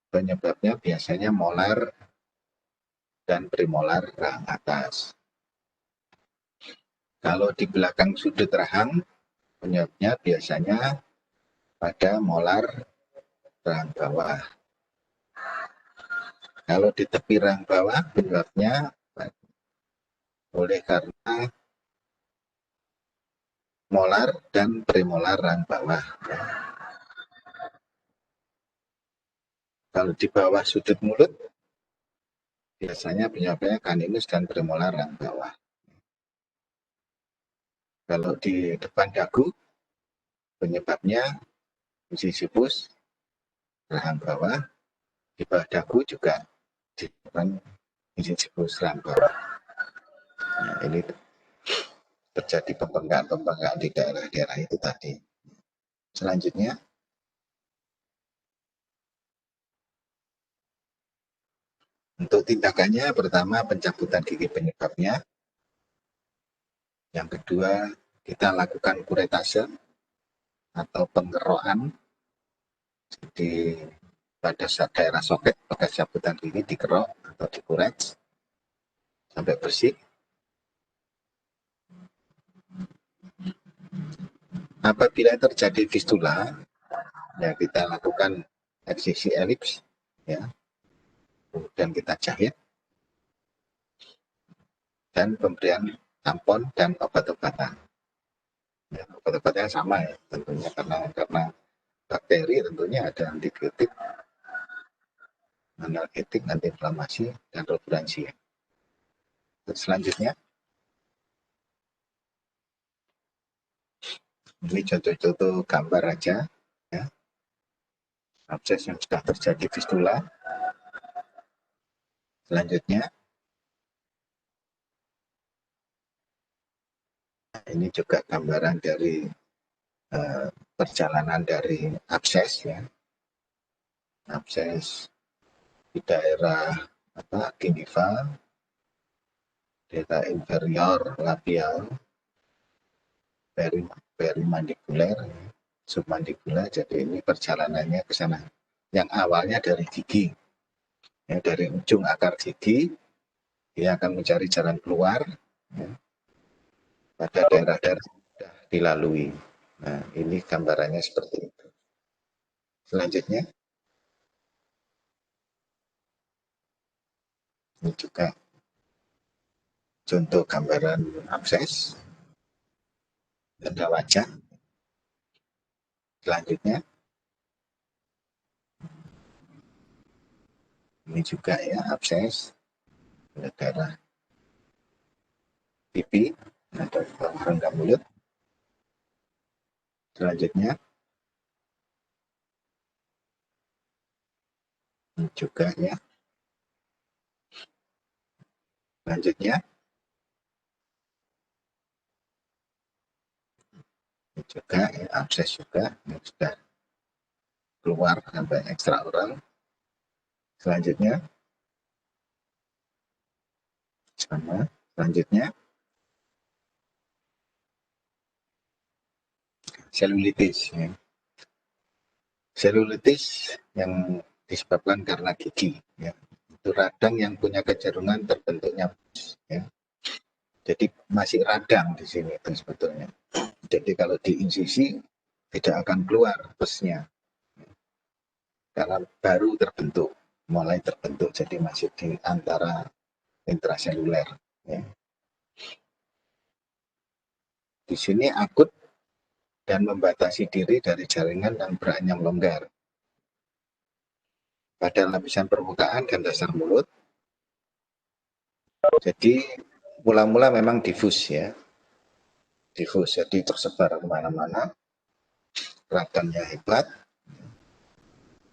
penyebabnya biasanya molar dan premolar rahang atas. Kalau di belakang sudut rahang, Penyebabnya biasanya pada molar rahang bawah. Kalau di tepi rahang bawah, penyebabnya oleh karena molar dan premolar rahang bawah. Kalau di bawah sudut mulut, biasanya penyebabnya kaninus dan premolar rahang bawah. Kalau di depan dagu, penyebabnya incisivus rahang bawah. Di bawah dagu juga di depan incisivus rahang bawah. Nah, ini terjadi pembengkakan di daerah-daerah itu tadi. Selanjutnya, untuk tindakannya, pertama pencabutan gigi penyebabnya. Yang kedua, kita lakukan kuretase atau pengerokan. Jadi pada daerah soket bekas cabutan gigi dikerok atau dikuret sampai bersih. Apabila terjadi fistula, ya kita lakukan eksisi elips, ya, kemudian kita jahit, dan pemberian tampon dan obat-obatan. Ya, obat-obatnya sama ya tentunya karena bakteri tentunya ada antibiotik, analgetik, antiinflamasi, dan referensi. Selanjutnya, ini contoh-contoh gambar aja, ya, abses yang sudah terjadi fistula. Selanjutnya, ini juga gambaran dari perjalanan dari abses, ya, abses di daerah gingiva, daerah inferior labial, perimandikuler, submandikuler. Jadi ini perjalanannya ke sana. Yang awalnya dari gigi, ya, dari ujung akar gigi, dia akan mencari jalan keluar, ya, pada daerah-daerah sudah dilalui. Nah, ini gambarannya seperti itu. Selanjutnya, ini juga contoh gambaran abses pada wajah. Selanjutnya, ini juga ya abses pada daerah pipi atau rongga mulut. Selanjutnya, ini juga ya. Selanjutnya, ini juga ya, abses juga yang sudah keluar sampai ekstraoral. Selanjutnya, sama. Selanjutnya, selulitis. Ya. Selulitis yang disebabkan karena gigi. Ya. Itu radang yang punya kecenderungan terbentuknya pus. Ya. Jadi masih radang di sini itu sebetulnya. Jadi kalau diinsisi tidak akan keluar pusnya. Karena baru terbentuk, mulai terbentuk. Jadi masih di antara intraseluler. Ya. Di sini akut dan membatasi diri dari jaringan yang beranyam longgar pada lapisan permukaan dan dasar mulut. Jadi mula-mula memang difus ya, difus, jadi tersebar kemana-mana, radangnya hebat.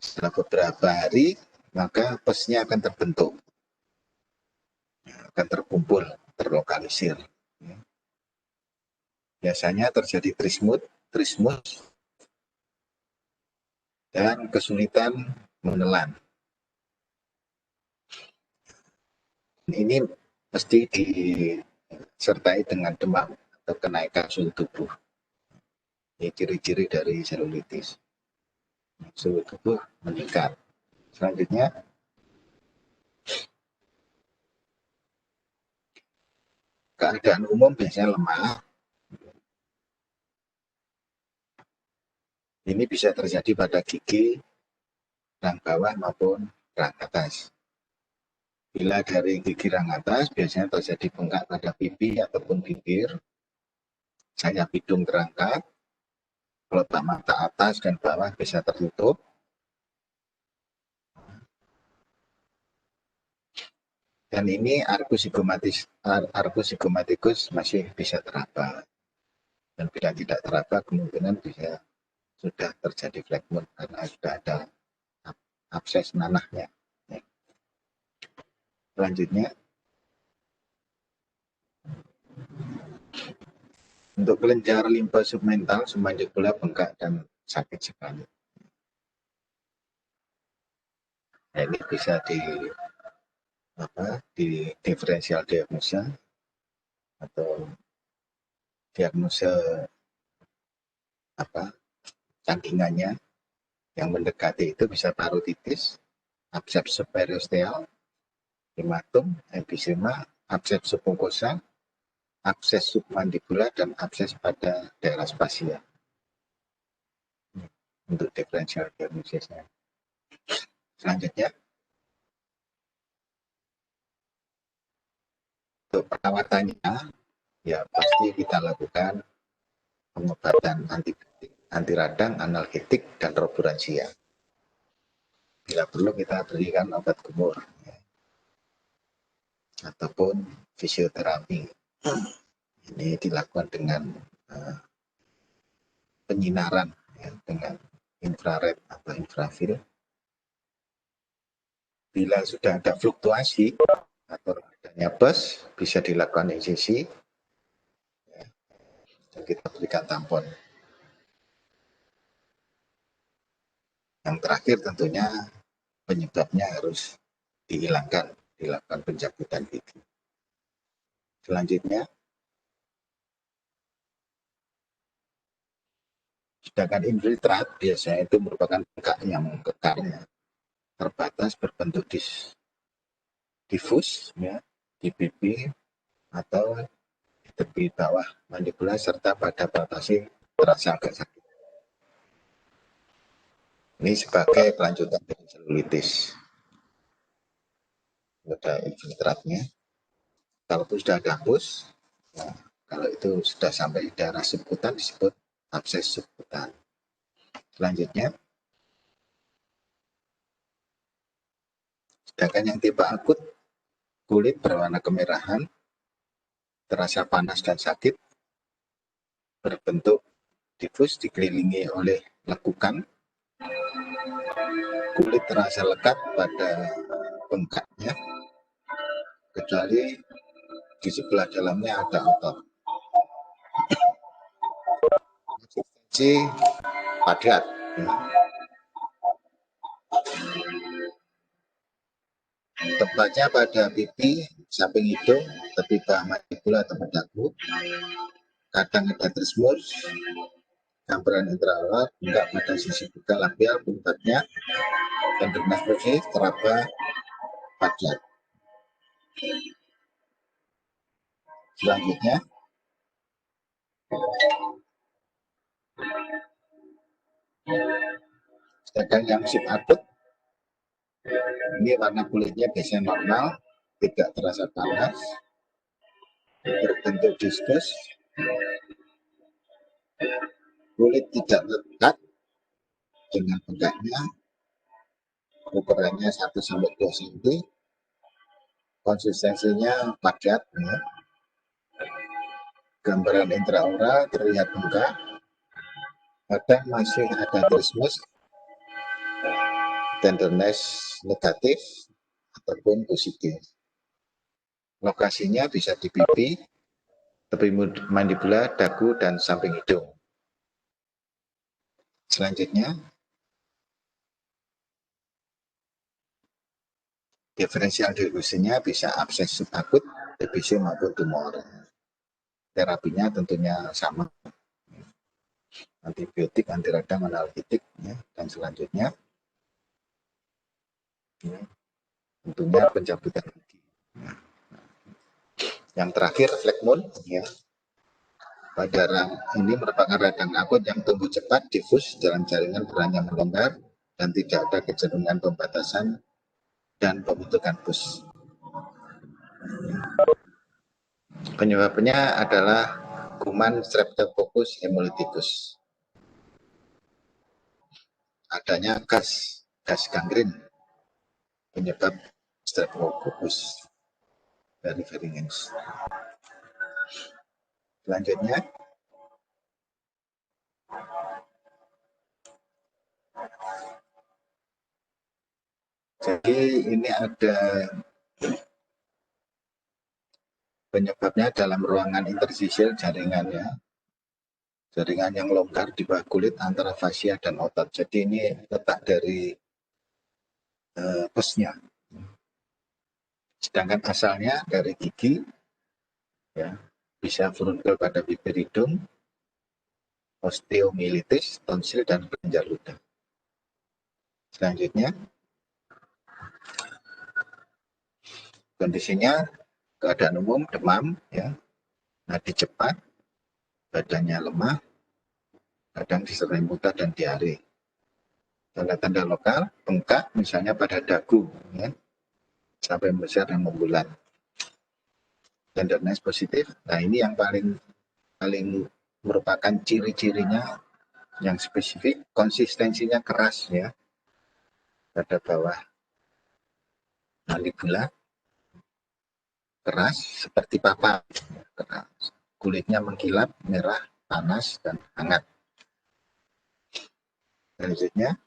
Setelah beberapa hari maka pesnya akan terbentuk, akan terkumpul, terlokalisir. Biasanya terjadi trismus dan kesulitan menelan. Ini mesti disertai dengan demam atau kenaikan suhu tubuh. Ini ciri-ciri dari selulitis. Suhu tubuh meningkat. Selanjutnya, keadaan umum biasanya lemah, Ini bisa terjadi pada gigi rang bawah maupun rang atas. Bila dari gigi rang atas, biasanya terjadi bengkak pada pipi ataupun bibir, sayap hidung terangkat, kelopak mata atas dan bawah bisa tertutup, dan ini argusigomaticus masih bisa teraba. Dan bila tidak teraba, kemungkinan bisa sudah terjadi flat moon karena sudah ada abses nanahnya. Selanjutnya, untuk kelenjar limpa submental, submandibular bengkak dan sakit sekali. Nah, ini bisa di diferensial diagnosa atau diagnosa cangkingannya yang mendekati itu bisa parotitis, abses periosteal, hematom, emfisema, abses submukosa, abses submandibular, dan abses pada daerah spasia. Untuk diferensial diagnosisnya. Selanjutnya, untuk perawatannya, ya pasti kita lakukan pengobatan antibiotik, anti radang, analgetik, dan roburansia. Bila perlu kita berikan obat kumur ataupun fisioterapi. Ini dilakukan dengan penyinaran ya, dengan infrared atau infrared. Bila sudah ada fluktuasi atau adanya bus, bisa dilakukan injesi ya, dan kita berikan tampon. Yang terakhir tentunya penyebabnya harus dihilangkan, dilakukan pencabutan gigi. Selanjutnya, sedangkan infiltrat biasanya itu merupakan bengkak yang kekarnya terbatas berbentuk difus ya, di pipi atau di tepi bawah mandibula serta pada batasi terasa agak sakit. Ini sebagai kelanjutan dari selulitis. Ada infiltratnya. Kalaupun sudah ada pus, nah, kalau itu sudah sampai di daerah subkutan disebut abses subkutan. Selanjutnya, sedangkan yang tipe akut, kulit berwarna kemerahan, terasa panas dan sakit, berbentuk difus dikelilingi oleh lekukan, kulit terasa lekat pada bengkaknya, kecuali di sebelah dalamnya ada otot. Konsistensi padat. Ya. Tepatnya pada pipi, samping hidung, tepi bawah mandibula atau dagu, kadang ada trismus, gambaran intraoral, enggak pada sisi buka labial, puncaknya, tenderness musik, teraba, padat. Selanjutnya, sedangkan yang subakut, ini warna kulitnya biasanya normal, tidak terasa panas, berbentuk diskus, kulit tidak lekat dengan bengkaknya, ukurannya 1-2 cm, konsistensinya padat, ya. Gambaran intraoral terlihat bengkak, kadang masih ada trismus, tenderness negatif ataupun positif. Lokasinya bisa di pipi, tepi mandibula, dagu, dan samping hidung. Selanjutnya, diferensial diagnosisnya bisa abses subakut, TBC maupun tumor. Terapinya tentunya sama, antibiotik, anti radang, analgetik, ya. Dan selanjutnya, ya, tentunya pencabutan gigi. Yang terakhir, flat moon, ya. Pada ini merupakan radang akut yang tumbuh cepat, difus dalam jaringan perannya melonggar, dan tidak ada kecenderungan pembatasan dan pembentukan pus. Penyebabnya adalah kuman Streptococcus hemolyticus. Adanya gas gangren penyebab Streptococcus perfringens. Selanjutnya, jadi ini ada penyebabnya dalam ruangan interstisial jaringannya, jaringan yang longgar di bawah kulit antara fasia dan otot. Jadi ini letak dari pusnya. Sedangkan asalnya dari gigi, ya, bisa furunkel pada bibir hidung, osteomyelitis, tonsil, dan kelenjar ludah. Selanjutnya, kondisinya keadaan umum demam, ya, nadi cepat, badannya lemah, kadang disertai muntah dan diare. Tanda-tanda lokal bengkak, misalnya pada dagu, ya, sampai membesar dan membulat. Tenderness positif. Nah, ini yang paling merupakan ciri-cirinya yang spesifik, konsistensinya keras, ya, pada bawah mandibula, keras seperti papan, keras. Kulitnya mengkilap, merah, panas, dan hangat. Selanjutnya,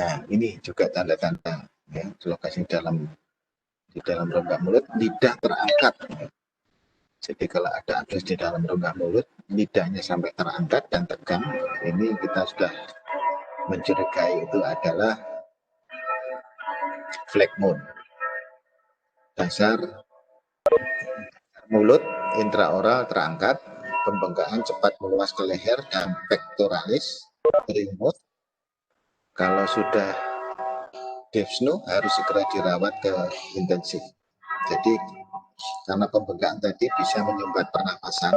nah ini juga tanda-tanda, ya, lokasi di dalam rongga mulut, lidah terangkat. Jadi kalau ada abses di dalam rongga mulut, lidahnya sampai terangkat dan tegang, ini kita sudah mencurigai itu adalah phlegmon. Dasar mulut intraoral terangkat, pembengkakan cepat meluas ke leher dan pectoralis, remote. Kalau sudah dyspnea harus segera dirawat ke intensif. Jadi karena pembengkakan tadi bisa menyumbat pernapasan,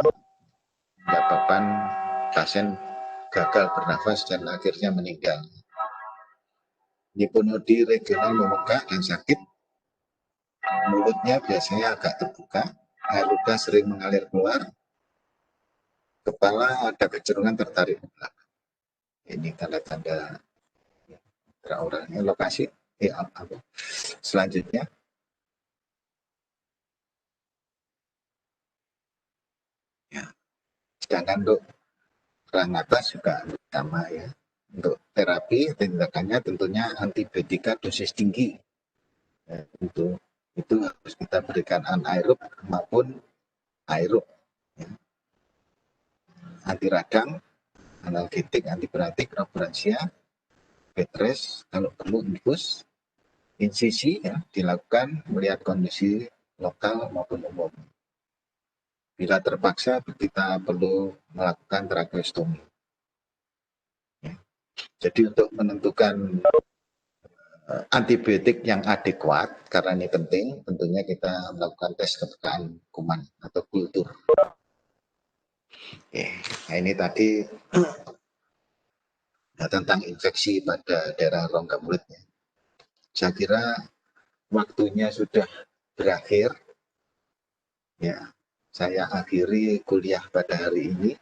menyebabkan pasien gagal bernafas dan akhirnya meninggal. Hiponodi regional membengkak dan sakit, mulutnya biasanya agak terbuka, air ludah sering mengalir keluar, kepala ada kecenderungan tertarik ke belakang. Ini tanda-tanda intraoralnya. Lokasi selanjutnya, ya. Sedangkan untuk perang atas juga sama, ya. Untuk terapi tindakannya tentunya antibiotika dosis tinggi, ya, itu harus kita berikan anaerob maupun aerob, ya. Anti radang, analgetik, antibiotik, roburansia, betres, kalau perlu infus, insisi, ya, dilakukan melihat kondisi lokal maupun umum. Bila terpaksa kita perlu melakukan tracheostomi. Ya. Jadi untuk menentukan antibiotik yang adekuat, karena ini penting, tentunya kita melakukan tes kepekaan kuman atau kultur. Nah ini tadi tentang infeksi pada daerah rongga mulut. Saya kira waktunya sudah berakhir. Ya, saya akhiri kuliah pada hari ini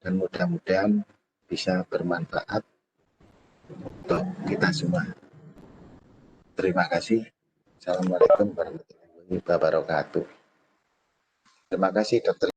dan mudah-mudahan bisa bermanfaat untuk kita semua. Terima kasih. Assalamualaikum warahmatullahi wabarakatuh. Terima kasih, Dokter.